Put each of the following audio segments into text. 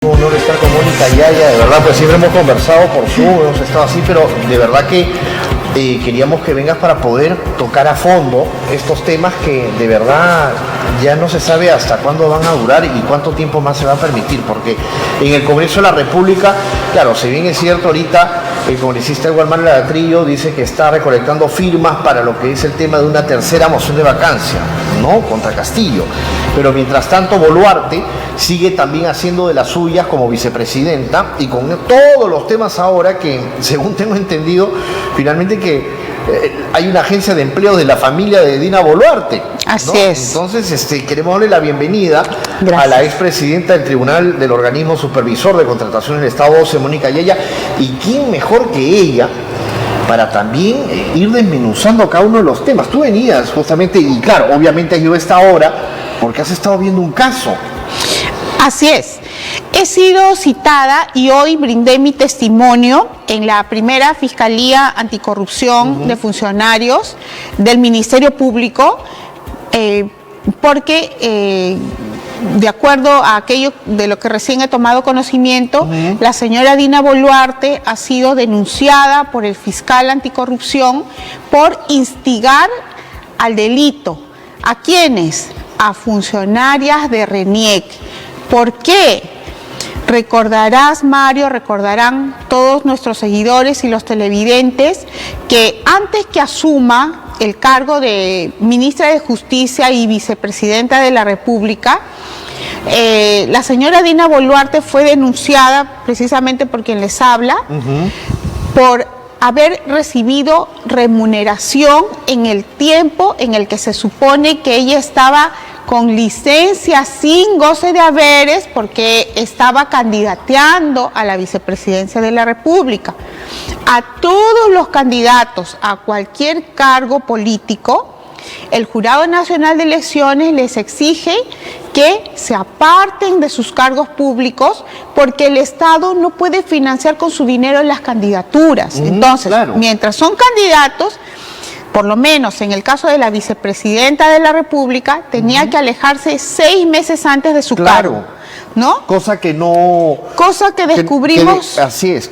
Un honor estar con Mónica Yaya, de verdad, pues siempre hemos conversado por Zoom, hemos estado así, pero de verdad que queríamos que vengas para poder tocar a fondo estos temas que de verdad ya no se sabe hasta cuándo van a durar y cuánto tiempo más se va a permitir, porque en el Congreso de la República, claro, si bien es cierto ahorita el congresista Gualmán Latrillo dice que está recolectando firmas para lo que es el tema de una tercera moción de vacancia, ¿no?, contra Castillo, pero mientras tanto Boluarte sigue también haciendo de las suyas como vicepresidenta y con todos los temas ahora que, según tengo entendido, finalmente que hay una agencia de empleo de la familia de Dina Boluarte, ¿no? Así es. Entonces, queremos darle la bienvenida a la expresidenta del Tribunal del Organismo Supervisor de Contratación del Estado 12, Mónica Yaya, y quién mejor que ella para también ir desmenuzando cada uno de los temas. Tú venías justamente, y claro, obviamente has ido a esta hora porque has estado viendo un caso. Así es. He sido citada y hoy brindé mi testimonio en la primera Fiscalía Anticorrupción de Funcionarios del Ministerio Público, porque de acuerdo a aquello de lo que recién he tomado conocimiento, la señora Dina Boluarte ha sido denunciada por el fiscal anticorrupción por instigar al delito. ¿A quiénes? A funcionarias de RENIEC. ¿Por qué? Recordarás, Mario, recordarán todos nuestros seguidores y los televidentes que antes que asuma el cargo de ministra de Justicia y vicepresidenta de la República, la señora Dina Boluarte fue denunciada precisamente por quien les habla, por haber recibido remuneración en el tiempo en el que se supone que ella estaba con licencia sin goce de haberes porque estaba candidateando a la vicepresidencia de la República. A todos los candidatos a cualquier cargo político, el Jurado Nacional de Elecciones les exige que se aparten de sus cargos públicos porque el Estado no puede financiar con su dinero las candidaturas. Entonces, claro, mientras son candidatos, por lo menos en el caso de la vicepresidenta de la República, tenía que alejarse 6 meses antes de su cargo, ¿no? Cosa que descubrimos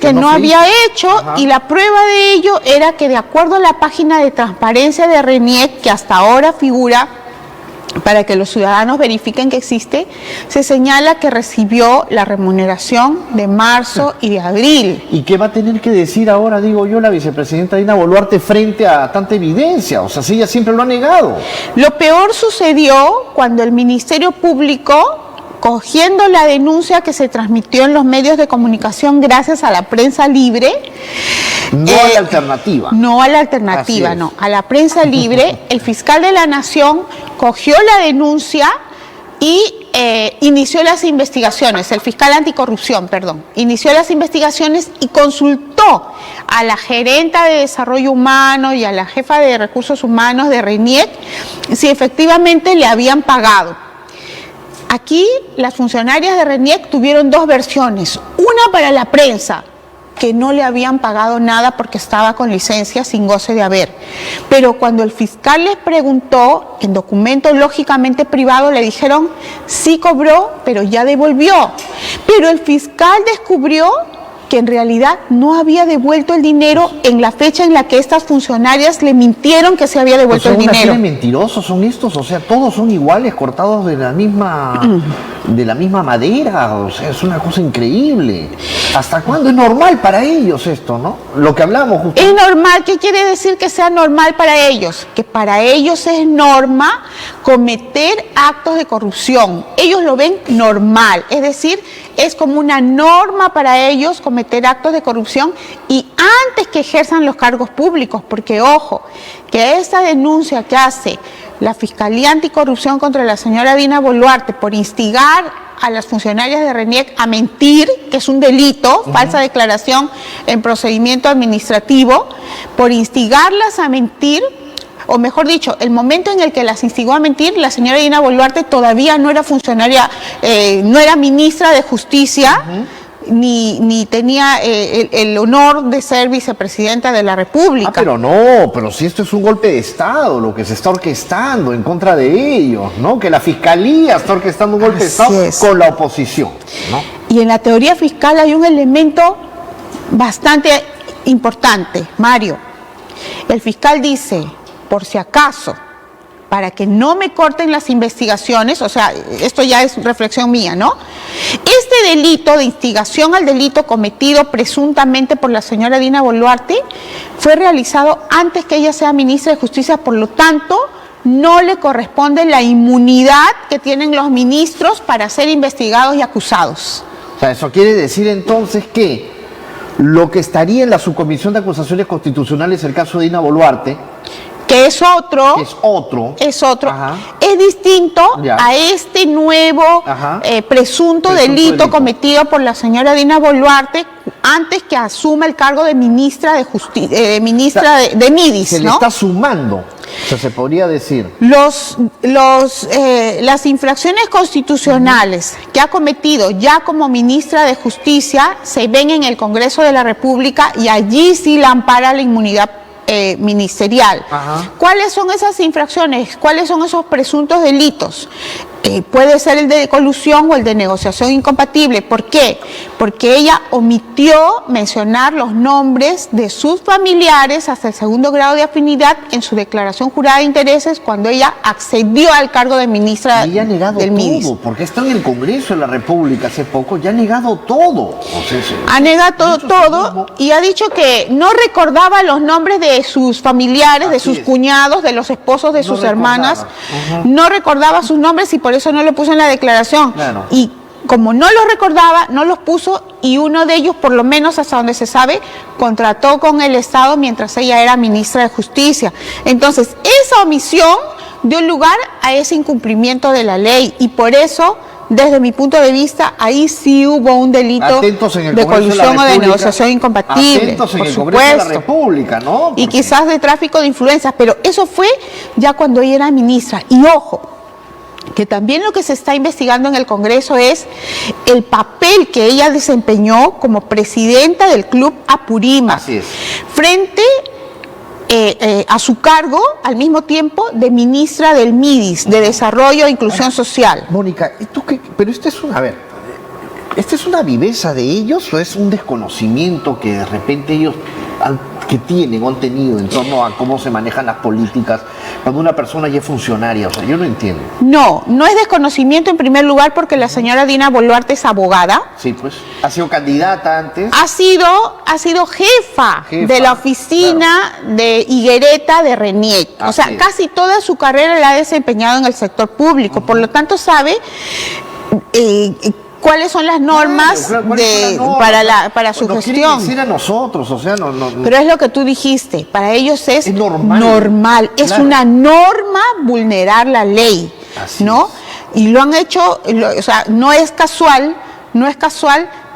que no había hecho, y la prueba de ello era que de acuerdo a la página de transparencia de RENIEC, que hasta ahora figura para que los ciudadanos verifiquen que existe, se señala que recibió la remuneración de marzo y de abril. ¿Y qué va a tener que decir ahora, digo yo, la vicepresidenta Dina Boluarte frente a tanta evidencia? O sea, si ella siempre lo ha negado. Lo peor sucedió cuando el Ministerio Público, cogiendo la denuncia que se transmitió en los medios de comunicación gracias a la prensa libre, no a la alternativa. No a la alternativa, no, a la prensa libre, el fiscal de la Nación cogió la denuncia y inició las investigaciones, el fiscal anticorrupción, perdón, inició las investigaciones y consultó a la gerenta de Desarrollo Humano y a la jefa de Recursos Humanos de RENIEC si efectivamente le habían pagado. Aquí las funcionarias de RENIEC tuvieron dos versiones, una para la prensa, que no le habían pagado nada porque estaba con licencia sin goce de haber. Pero cuando el fiscal les preguntó, en documento lógicamente privado, le dijeron, sí cobró, pero ya devolvió. Pero el fiscal descubrió que en realidad no había devuelto el dinero en la fecha en la que estas funcionarias le mintieron que se había devuelto el dinero. Son una serie de mentirosos son estos, o sea, todos son iguales, cortados de la misma madera, o sea, es una cosa increíble. ¿Hasta cuándo es normal para ellos esto, no? Lo que hablamos justo. Es normal. ¿Qué quiere decir que sea normal para ellos? Que para ellos es norma cometer actos de corrupción. Ellos lo ven normal, es decir, es como una norma para ellos cometer actos de corrupción y antes que ejerzan los cargos públicos, porque ojo, que esta denuncia que hace la Fiscalía Anticorrupción contra la señora Dina Boluarte por instigar a las funcionarias de RENIEC a mentir, que es un delito, falsa declaración en procedimiento administrativo, por instigarlas a mentir, o mejor dicho, el momento en el que las instigó a mentir, la señora Dina Boluarte todavía no era funcionaria, no era ministra de Justicia, ni tenía el honor de ser vicepresidenta de la República. Pero si esto es un golpe de Estado, lo que se está orquestando en contra de ellos, ¿no? Que la Fiscalía está orquestando un golpe de Estado con la oposición, ¿no? Y en la teoría fiscal hay un elemento bastante importante, Mario. El fiscal dice, por si acaso, para que no me corten las investigaciones, o sea, esto ya es reflexión mía, ¿no? Este delito de instigación al delito cometido presuntamente por la señora Dina Boluarte fue realizado antes que ella sea ministra de Justicia, por lo tanto, no le corresponde la inmunidad que tienen los ministros para ser investigados y acusados. O sea, eso quiere decir entonces que lo que estaría en la Subcomisión de Acusaciones Constitucionales, el caso de Dina Boluarte, que es otro, Ajá. es distinto a este nuevo presunto delito cometido por la señora Dina Boluarte antes que asuma el cargo de ministra de Justicia, ministra de MIDIS, se le está sumando, o sea, se podría decir. Las infracciones constitucionales que ha cometido ya como ministra de Justicia se ven en el Congreso de la República y allí sí la ampara la inmunidad ministerial. Ajá. ¿Cuáles son esas infracciones? ¿Cuáles son esos presuntos delitos? Puede ser el de colusión o el de negociación incompatible. ¿Por qué? Porque ella omitió mencionar los nombres de sus familiares hasta el segundo grado de afinidad en su declaración jurada de intereses cuando ella accedió al cargo de ministra y ella ha negado del MIDIS. todo, porque está en el Congreso de la República hace poco, ya ha negado todo. O sea, ha negado todo y ha dicho que no recordaba los nombres de sus familiares, de sus cuñados, de los esposos de sus hermanas. No recordaba sus nombres y por eso no lo puso en la declaración. Claro. Y como no los recordaba, no los puso y uno de ellos, por lo menos hasta donde se sabe, contrató con el Estado mientras ella era ministra de Justicia. Entonces, esa omisión dio lugar a ese incumplimiento de la ley y por eso, desde mi punto de vista, ahí sí hubo un delito de colusión o de negociación incompatible. Atentos en el Congreso de la República, ¿no? Porque... Y quizás de tráfico de influencias, pero eso fue ya cuando ella era ministra. Y ojo, que también lo que se está investigando en el Congreso es el papel que ella desempeñó como presidenta del Club Apurímac. Así es. Frente a su cargo, al mismo tiempo, de ministra del MIDIS, de Desarrollo e Inclusión Social. Mónica, ¿tú qué? Pero ¿esta es una viveza de ellos o es un desconocimiento que de repente ellos tienen o han tenido en torno a cómo se manejan las políticas cuando una persona ya es funcionaria? O sea, yo no entiendo. No es desconocimiento en primer lugar porque la señora Dina Boluarte es abogada. Sí, pues, ha sido candidata antes. Ha sido jefa de la oficina de Higuereta de RENIEC. O sea, casi toda su carrera la ha desempeñado en el sector público. Por lo tanto, sabe cuáles son las normas para su gestión. No a nosotros, o sea, no. Pero es lo que tú dijiste, para ellos es normal. Es una norma vulnerar la ley, ¿no? Y lo han hecho, o sea, no es casual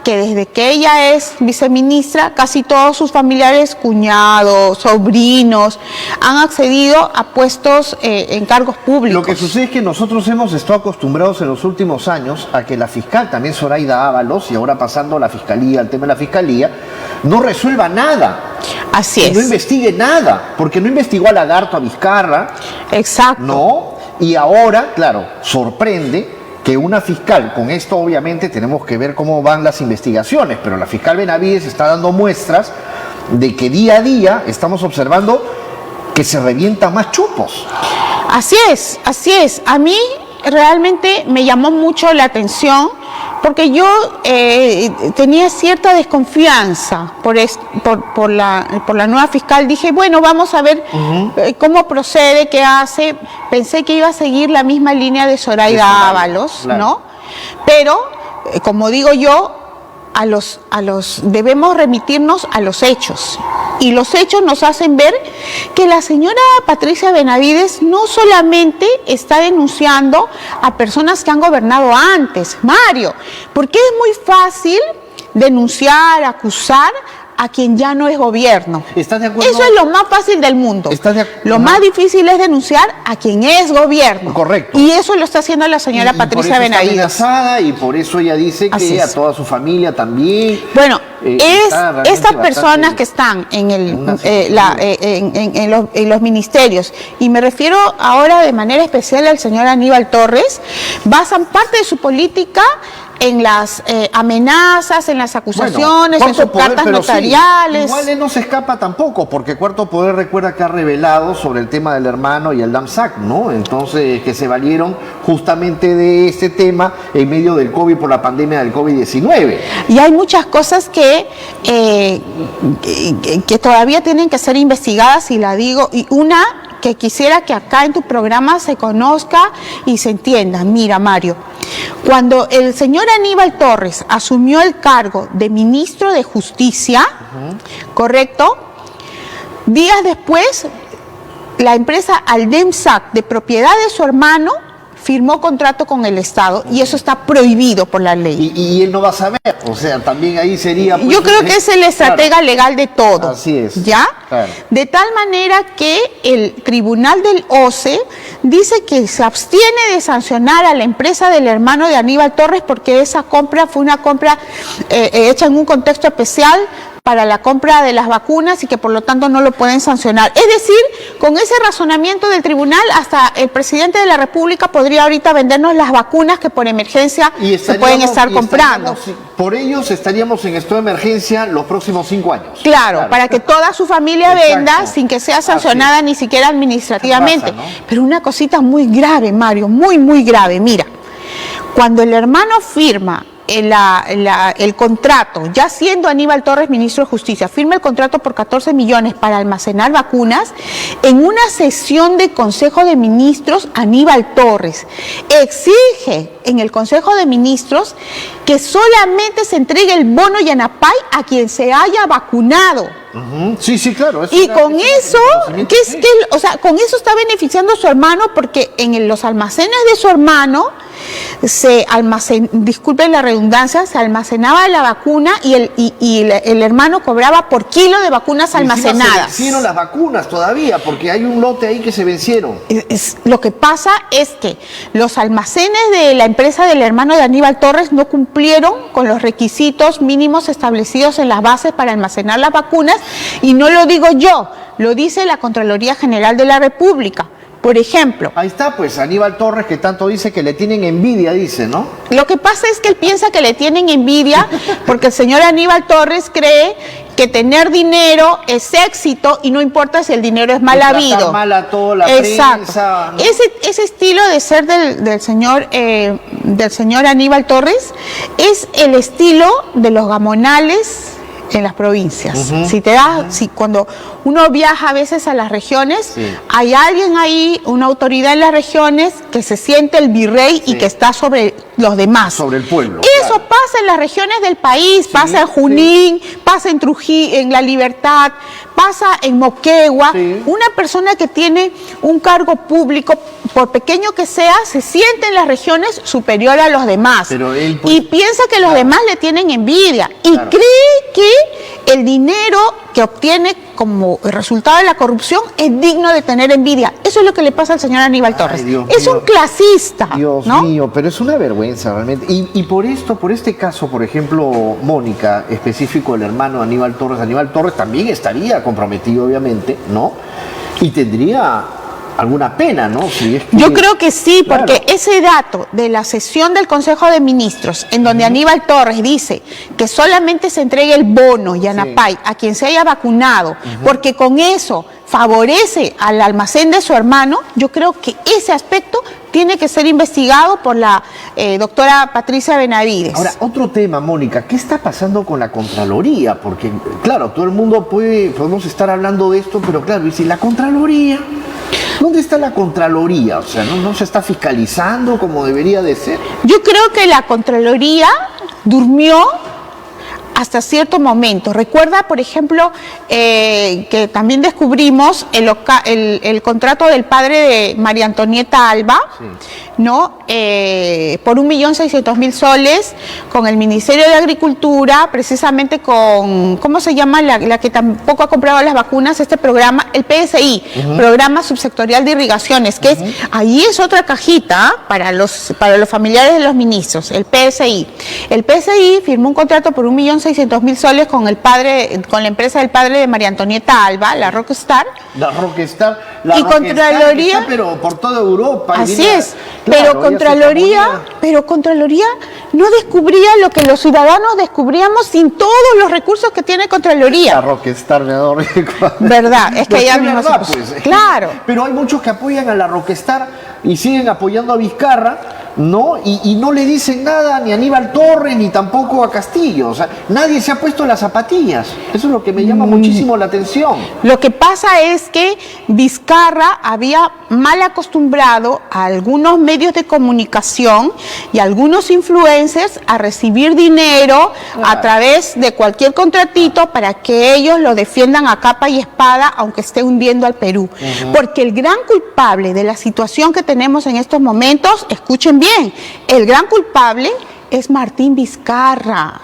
que desde que ella es viceministra, casi todos sus familiares, cuñados, sobrinos, han accedido a puestos en cargos públicos. Lo que sucede es que nosotros hemos estado acostumbrados en los últimos años a que la fiscal, también Zoraida Ábalos, y ahora pasando a la fiscalía, al tema de la fiscalía, no resuelva nada. Así es. No investigue nada, porque no investigó a Lagarto, a Vizcarra. Exacto. No, y ahora, claro, sorprende que una fiscal, con esto obviamente tenemos que ver cómo van las investigaciones, pero la fiscal Benavides está dando muestras de que día a día estamos observando que se revientan más chupos. Así es. A mí realmente me llamó mucho la atención porque yo tenía cierta desconfianza por la nueva fiscal. Dije, bueno, vamos a ver cómo procede, qué hace. Pensé que iba a seguir la misma línea de Zoraida Ábalos, claro, ¿no? Pero, como digo yo, debemos remitirnos a los hechos. Y los hechos nos hacen ver que la señora Patricia Benavides no solamente está denunciando a personas que han gobernado antes, Mario, porque es muy fácil denunciar, acusar a quien ya no es gobierno. ¿Estás de acuerdo? Eso es lo más fácil del mundo. Lo más difícil es denunciar a quien es gobierno. Correcto. Y eso lo está haciendo la señora Patricia Benavides. Está amenazada y por eso ella dice que a toda su familia también. Bueno, estas personas que están en los ministerios, y me refiero ahora de manera especial al señor Aníbal Torres, basan parte de su política en las amenazas, en las acusaciones, en sus cartas notariales. Sí, igual él no se escapa tampoco, porque Cuarto Poder recuerda que ha revelado sobre el tema del hermano y el DAMSAC, ¿no? Entonces, que se valieron justamente de este tema en medio del COVID, por la pandemia del COVID-19. Y hay muchas cosas que todavía tienen que ser investigadas, y la digo, y una que quisiera que acá en tu programa se conozca y se entienda. Mira, Mario, cuando el señor Aníbal Torres asumió el cargo de ministro de Justicia, ¿correcto? Días después, la empresa Aldemsac, de propiedad de su hermano, firmó contrato con el Estado, y eso está prohibido por la ley. Y él no va a saber, o sea, también ahí sería... Pues, yo creo que es el estratega legal de todo. Así es. ¿Ya? Claro. De tal manera que el Tribunal del OCE dice que se abstiene de sancionar a la empresa del hermano de Aníbal Torres, porque esa compra fue una compra hecha en un contexto especial para la compra de las vacunas, y que por lo tanto no lo pueden sancionar. Es decir, con ese razonamiento del tribunal, hasta el presidente de la República podría ahorita vendernos las vacunas que por emergencia se pueden estar comprando. Por ellos estaríamos en estado de emergencia los próximos 5 años. Claro, para que toda su familia venda sin que sea sancionada ni siquiera administrativamente. Pasa, ¿no? Pero una cosita muy grave, Mario, muy, muy grave. Mira, cuando el hermano firma el contrato, ya siendo Aníbal Torres ministro de Justicia, firma el contrato por 14 millones para almacenar vacunas, en una sesión de Consejo de Ministros, Aníbal Torres exige en el Consejo de Ministros que solamente se entregue el bono Yanapay a quien se haya vacunado. Sí, sí, claro. Y con eso, o sea, con eso está beneficiando a su hermano, porque en los almacenes de su hermano disculpen la redundancia, se almacenaba la vacuna, y el hermano cobraba por kilo de vacunas almacenadas. Se vencieron las vacunas todavía, porque hay un lote ahí que se vencieron. Lo que pasa es que los almacenes de la empresa del hermano de Aníbal Torres no cumplieron con los requisitos mínimos establecidos en las bases para almacenar las vacunas, y no lo digo yo, lo dice la Contraloría General de la República. Por ejemplo. Ahí está, pues, Aníbal Torres, que tanto dice que le tienen envidia, dice, ¿no? Lo que pasa es que él piensa que le tienen envidia porque el señor Aníbal Torres cree que tener dinero es éxito, y no importa si el dinero es mal habido. Mal a toda la prensa, ¿no? Ese estilo de ser del señor Aníbal Torres es el estilo de los gamonales en las provincias. Si cuando uno viaja a veces a las regiones, hay alguien ahí, una autoridad en las regiones, que se siente el virrey y que está sobre los demás. Sobre el pueblo. Eso pasa en las regiones del país, pasa en Junín, pasa en Trujillo, en La Libertad, pasa en Moquegua. Una persona que tiene un cargo público, por pequeño que sea, se siente en las regiones superior a los demás. Pero él, pues, y piensa que los demás le tienen envidia. Y cree que el dinero que obtiene como resultado de la corrupción es digno de tener envidia. Eso es lo que le pasa al señor Aníbal Torres. Es un clasista. Dios mío, pero es una vergüenza realmente. Y por este caso, por ejemplo, Mónica, específico el hermano Aníbal Torres también estaría comprometido, obviamente, ¿no? Y tendría alguna pena, ¿no? Si es que... Yo creo que sí, porque ese dato de la sesión del Consejo de Ministros, en donde Aníbal Torres dice que solamente se entregue el bono Yanapay a quien se haya vacunado, porque con eso favorece al almacén de su hermano, yo creo que ese aspecto tiene que ser investigado por la doctora Patricia Benavides. Ahora, otro tema, Mónica, ¿qué está pasando con la Contraloría? Porque, claro, todo el mundo podemos estar hablando de esto, pero claro, dice, ¿la Contraloría? ¿Dónde está la Contraloría? O sea, ¿no se está fiscalizando como debería de ser? Yo creo que la Contraloría durmió hasta cierto momento. Recuerda, por ejemplo, que también descubrimos el contrato del padre de María Antonieta Alba, ¿no? Por 1.600.000 soles con el Ministerio de Agricultura, precisamente con, ¿cómo se llama? La que tampoco ha comprado las vacunas, este programa, el PSI, Programa Subsectorial de Irrigaciones, que ahí es otra cajita para los familiares de los ministros, el PSI. El PSI firmó un contrato por 1.600.000 1.600.000 soles con el padre, con la empresa del padre de María Antonieta Alba, la Rockstar. La Rockstar, y Contraloría, está, pero por toda Europa. Así es, claro, pero Contraloría no descubría lo que los ciudadanos descubríamos sin todos los recursos que tiene Contraloría. La Rockstar, ¿verdad? Es que ella misma verdad, pues. Claro. Pero hay muchos que apoyan a la Rockstar y siguen apoyando a Vizcarra, ¿no? Y no le dicen nada ni a Aníbal Torres ni tampoco a Castillo. O sea, nadie se ha puesto las zapatillas. Eso es lo que me llama muchísimo la atención. Lo que pasa es que Vizcarra había mal acostumbrado a algunos medios de comunicación y a algunos influencers a recibir dinero a través de cualquier contratito para que ellos lo defiendan a capa y espada, aunque esté hundiendo al Perú. Porque el gran culpable de la situación que tenemos en estos momentos, escuchen bien, el gran culpable es Martín Vizcarra,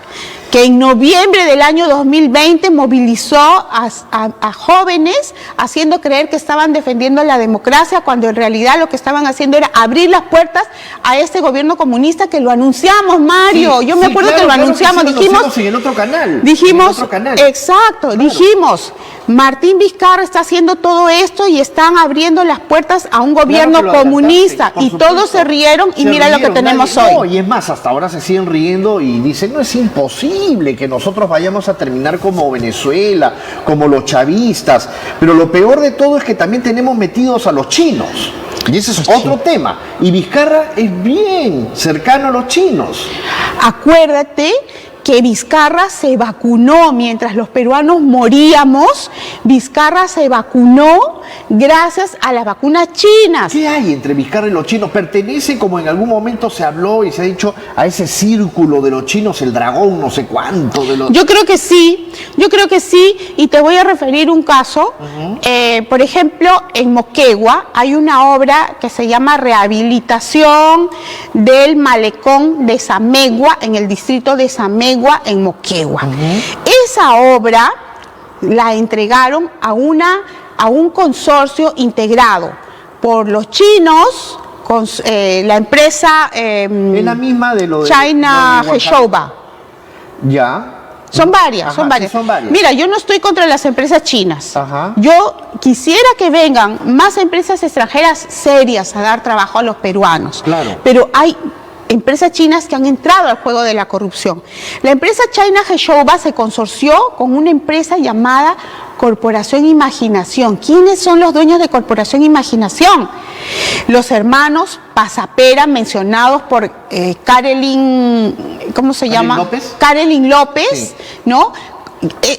que en noviembre del año 2020 movilizó a jóvenes haciendo creer que estaban defendiendo la democracia, cuando en realidad lo que estaban haciendo era abrir las puertas a este gobierno comunista que lo anunciamos, Mario. Yo me acuerdo que lo anunciamos, dijimos en el otro canal. Dijimos, exacto, dijimos, Martín Vizcarra está haciendo todo esto y están abriendo las puertas a un gobierno comunista, y todos se rieron y mira lo que tenemos hoy. No, y es más, hasta ahora se siguen riendo y dicen, no, es imposible que nosotros vayamos a terminar como Venezuela, como los chavistas, pero lo peor de todo es que también tenemos metidos a los chinos. Y ese es otro tema. Y Vizcarra es bien cercano a los chinos. Acuérdate que Vizcarra se vacunó mientras los peruanos moríamos. Vizcarra se vacunó gracias a las vacunas chinas. ¿Qué hay entre Vizcarra y los chinos? ¿Pertenece, como en algún momento se habló y se ha dicho, a ese círculo de los chinos, el dragón, no sé cuánto? Yo creo que sí, y te voy a referir un caso. Por ejemplo, en Moquegua hay una obra que se llama Rehabilitación del Malecón de Samegua, en el distrito de Samegua, en Moquegua. Esa obra la entregaron a un consorcio integrado por los chinos, con la empresa es la misma de lo de China Heshouba. Ya. Son varias, son varias. Mira, yo no estoy contra las empresas chinas. Yo quisiera que vengan más empresas extranjeras serias a dar trabajo a los peruanos. Claro. Pero hay empresas chinas que han entrado al juego de la corrupción. La empresa China Heshouba se consorció con una empresa llamada Corporación Imaginación. ¿Quiénes son los dueños de Corporación Imaginación? Los hermanos Pasapera, mencionados por Karelin, ¿cómo se llama? Karelin López, sí. ¿No?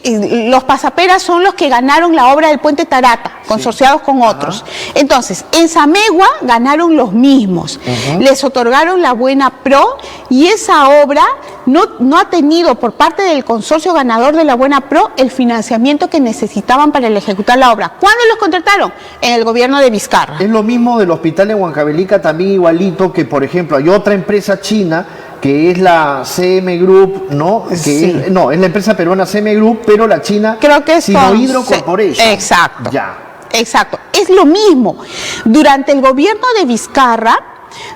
Los Pasaperas son los que ganaron la obra del Puente Tarata, consorciados con otros. Entonces, en Samegua ganaron los mismos. Les otorgaron la buena pro y esa obra no ha tenido por parte del consorcio ganador de la buena pro el financiamiento que necesitaban para ejecutar la obra. ¿Cuándo los contrataron? En el gobierno de Vizcarra. Es lo mismo del hospital en Huancavelica, también igualito, que por ejemplo hay otra empresa china que es la CM Group, ¿no? Que es la empresa peruana CM Group, pero la china creo que es Sinohydro Corporation. Exacto. Ya. Exacto. Es lo mismo. Durante el gobierno de Vizcarra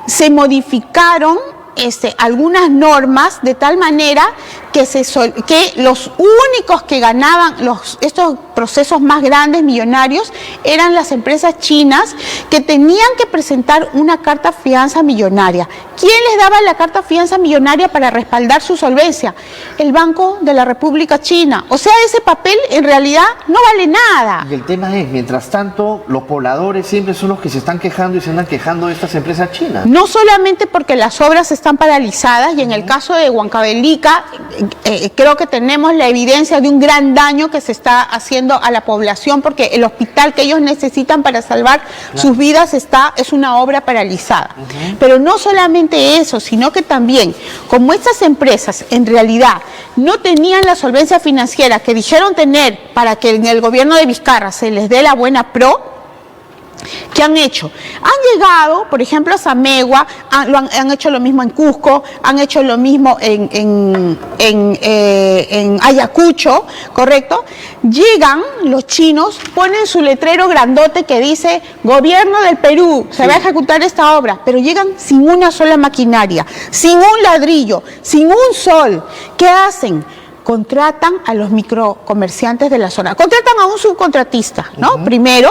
se modificaron algunas normas de tal manera que los únicos que ganaban estos procesos más grandes, millonarios, eran las empresas chinas que tenían que presentar una carta fianza millonaria. ¿Quién les daba la carta fianza millonaria para respaldar su solvencia? El Banco de la República China. O sea, ese papel en realidad no vale nada. Y el tema es, mientras tanto, los pobladores siempre son los que se están quejando y se andan quejando de estas empresas chinas. No solamente porque las obras están paralizadas, y en el caso de Huancavelica, creo que tenemos la evidencia de un gran daño que se está haciendo a la población, porque el hospital que ellos necesitan para salvar sus vidas es una obra paralizada. Pero no solamente eso, sino que también, como estas empresas en realidad no tenían la solvencia financiera que dijeron tener para que en el gobierno de Vizcarra se les dé la buena pro, ¿qué han hecho? Han llegado, por ejemplo, a Samegua, han hecho lo mismo en Cusco, han hecho lo mismo en Ayacucho, ¿correcto? Llegan los chinos, ponen su letrero grandote que dice Gobierno del Perú, se va a ejecutar esta obra, pero llegan sin una sola maquinaria, sin un ladrillo, sin un sol. ¿Qué hacen? contratan a los microcomerciantes de la zona. Contratan a un subcontratista, ¿no? Primero,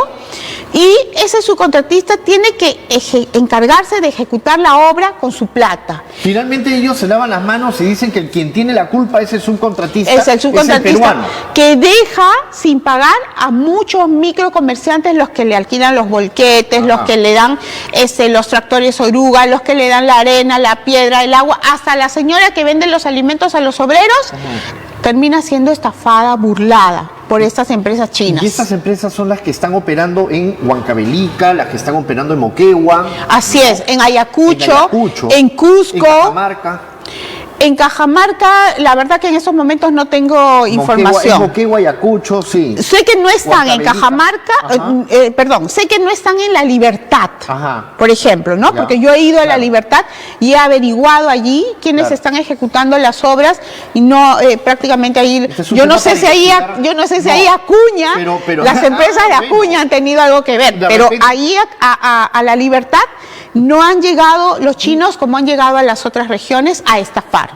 y ese subcontratista tiene que encargarse de ejecutar la obra con su plata. Finalmente ellos se lavan las manos y dicen que quien tiene la culpa es el subcontratista. Es el subcontratista, es el peruano, que deja sin pagar a muchos microcomerciantes, los que le alquilan los volquetes, los que le dan los tractores oruga, los que le dan la arena, la piedra, el agua, hasta la señora que vende los alimentos a los obreros, termina siendo estafada, burlada por estas empresas chinas. Y estas empresas son las que están operando en Huancavelica, las que están operando en Moquegua. Así es, en Ayacucho, en Cusco, en Cajamarca. En Cajamarca, la verdad que en estos momentos no tengo información. Moquegua, Ayacucho, sí. Sé que no están en Cajamarca, perdón, sé que no están en La Libertad, por ejemplo, ¿no? Porque yo he ido a La Libertad y he averiguado allí quiénes están ejecutando las obras y no prácticamente ahí. Yo no sé si ahí Acuña, pero las empresas de Acuña han tenido algo que ver, pero ahí a La Libertad no han llegado los chinos como han llegado a las otras regiones a estafar.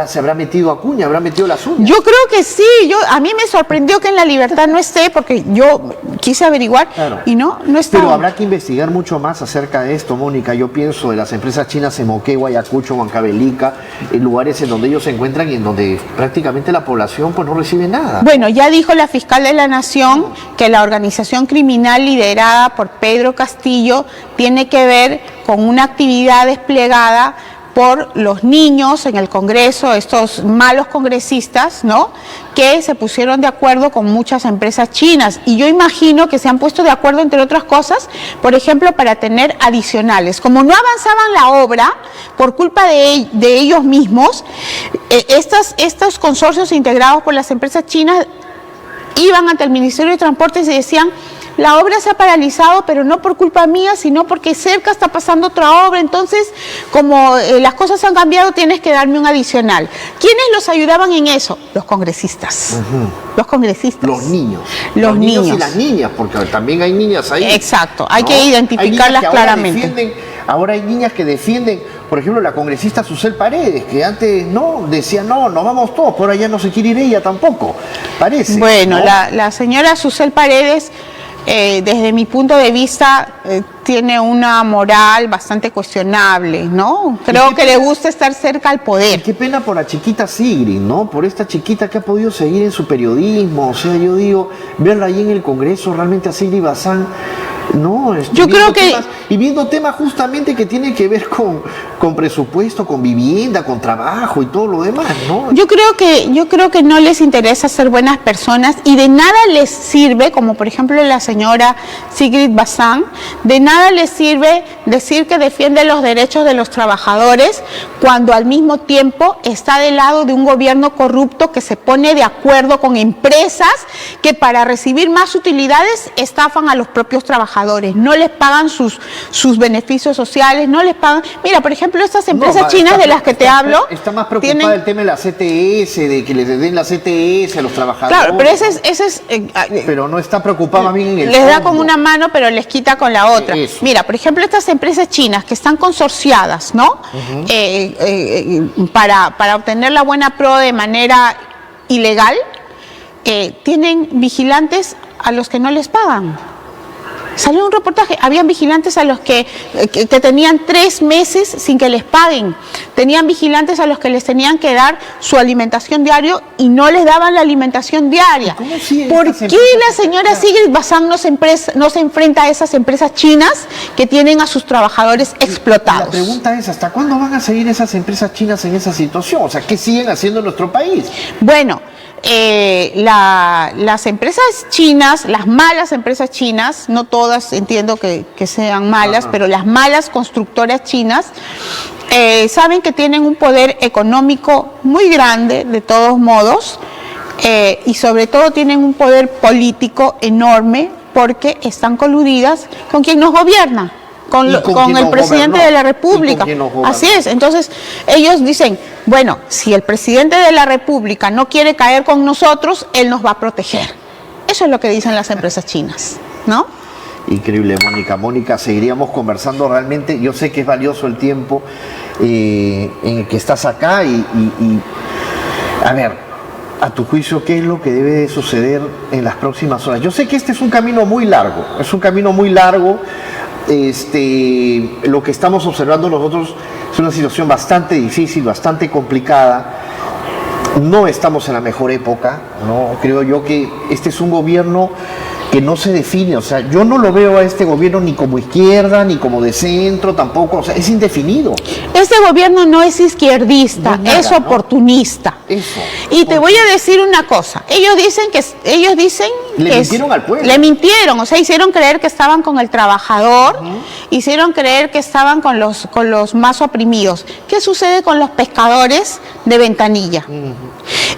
¿Se habrá metido Acuña? ¿Habrá metido las uñas? Yo creo que sí. A mí me sorprendió que en La Libertad no esté, porque yo quise averiguar y no está. Pero habrá que investigar mucho más acerca de esto, Mónica. Yo pienso de las empresas chinas en Moquegua, Ayacucho, Huancavelica, en lugares en donde ellos se encuentran y en donde prácticamente la población pues no recibe nada. Bueno, ya dijo la fiscal de la Nación que la organización criminal liderada por Pedro Castillo tiene que ver con una actividad desplegada por los niños en el Congreso, estos malos congresistas, ¿no?, que se pusieron de acuerdo con muchas empresas chinas. Y yo imagino que se han puesto de acuerdo, entre otras cosas, por ejemplo, para tener adicionales. Como no avanzaban la obra por culpa de ellos mismos, estos consorcios integrados por las empresas chinas iban ante el Ministerio de Transportes y decían: la obra se ha paralizado, pero no por culpa mía, sino porque cerca está pasando otra obra, entonces, como las cosas han cambiado, tienes que darme un adicional. ¿Quiénes los ayudaban en eso? Los congresistas. Los congresistas. Los niños. Los niños. Y las niñas, porque también hay niñas ahí. Exacto, hay que identificarlas claramente. Ahora hay niñas que defienden, por ejemplo, la congresista Susel Paredes, que antes decía no, nos vamos todos, pero ahora ya no se quiere ir ella tampoco, parece. Bueno, ¿no? la señora Susel Paredes, desde mi punto de vista, tiene una moral bastante cuestionable, ¿no? Creo que le gusta estar cerca al poder. Qué pena por la chiquita Sigrid, ¿no? Por esta chiquita que ha podido seguir en su periodismo. O sea, yo digo, verla ahí en el Congreso, realmente a Sigrid Bazán, no, yo creo que y viendo temas justamente que tienen que ver con presupuesto, con vivienda, con trabajo y todo lo demás, ¿no? Yo creo que no les interesa ser buenas personas y de nada les sirve, como por ejemplo la señora Sigrid Bazán, de nada les sirve decir que defiende los derechos de los trabajadores cuando al mismo tiempo está del lado de un gobierno corrupto que se pone de acuerdo con empresas que para recibir más utilidades estafan a los propios trabajadores. No les pagan sus beneficios sociales, no les pagan. Mira, por ejemplo, estas empresas chinas de las que te hablo. Está más preocupada el tema de la CTS, de que les den la CTS a los trabajadores. Claro, pero ese es pero no está preocupada bien en el les da fondo. con una mano, pero les quita con la otra. Eso. Mira, por ejemplo, estas empresas chinas que están consorciadas, ¿no? Para obtener la buena pro de manera ilegal, tienen vigilantes a los que no les pagan. Salió un reportaje, habían vigilantes a los que tenían 3 meses sin que les paguen, tenían vigilantes a los que les tenían que dar su alimentación diaria y no les daban la alimentación diaria. ¿Por qué la señora Sigrid Bazán no se enfrenta a esas empresas chinas que tienen a sus trabajadores explotados? La pregunta es, ¿hasta cuándo van a seguir esas empresas chinas en esa situación? O sea, ¿qué siguen haciendo en nuestro país? Bueno, las empresas chinas, las malas empresas chinas, no todas entiendo que sean malas, pero las malas constructoras chinas saben que tienen un poder económico muy grande, de todos modos, y sobre todo tienen un poder político enorme porque están coludidas con quien nos gobierna. Con el presidente de la República. Así es. Entonces, ellos dicen, bueno, si el presidente de la República no quiere caer con nosotros, él nos va a proteger. Eso es lo que dicen las empresas chinas, ¿no? Increíble, Mónica. Mónica, seguiríamos conversando realmente. Yo sé que es valioso el tiempo en el que estás acá y a ver, a tu juicio, qué es lo que debe de suceder en las próximas horas? Yo sé que este es un camino muy largo, lo que estamos observando nosotros es una situación bastante difícil, bastante complicada. No estamos en la mejor época, ¿no? Creo yo que este es un gobierno que no se define, o sea, yo no lo veo a este gobierno ni como izquierda, ni como de centro, tampoco, o sea, es indefinido. Este gobierno no es izquierdista, No, nada, es oportunista. ¿no? Eso. Y te voy a decir una cosa, ellos dicen Le mintieron al pueblo. Le mintieron, o sea, hicieron creer que estaban con el trabajador, hicieron creer que estaban con los más oprimidos. ¿Qué sucede con los pescadores de Ventanilla?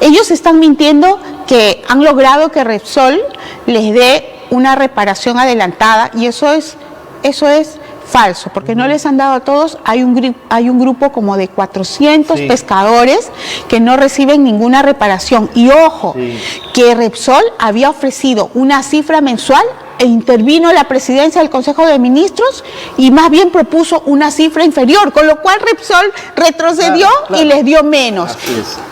Ellos están mintiendo que han logrado que Repsol les dé una reparación adelantada, y eso es falso, porque no les han dado a todos. Hay un grupo como de 400 pescadores que no reciben ninguna reparación. Y ojo, que Repsol había ofrecido una cifra mensual e intervino la presidencia del Consejo de Ministros y más bien propuso una cifra inferior, con lo cual Repsol retrocedió y les dio menos.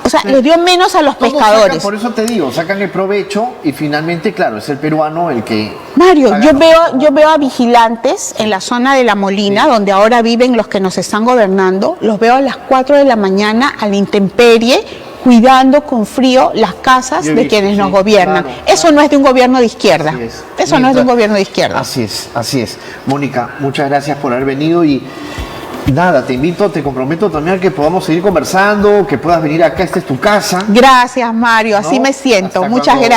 O sea, les dio menos a los pescadores. Por eso te digo, sacan el provecho y finalmente, claro, es el peruano el que... Mario, yo veo a vigilantes en la zona de La Molina, donde ahora viven los que nos están gobernando, los veo a las 4 de la mañana a la intemperie, cuidando con frío las casas de quienes nos gobiernan. Claro, eso no es de un gobierno de izquierda. Eso no es de un gobierno de izquierda. Así es. Mónica, muchas gracias por haber venido y nada, te comprometo también a que podamos seguir conversando, que puedas venir acá, esta es tu casa. Gracias, Mario, así me siento. Muchas gracias.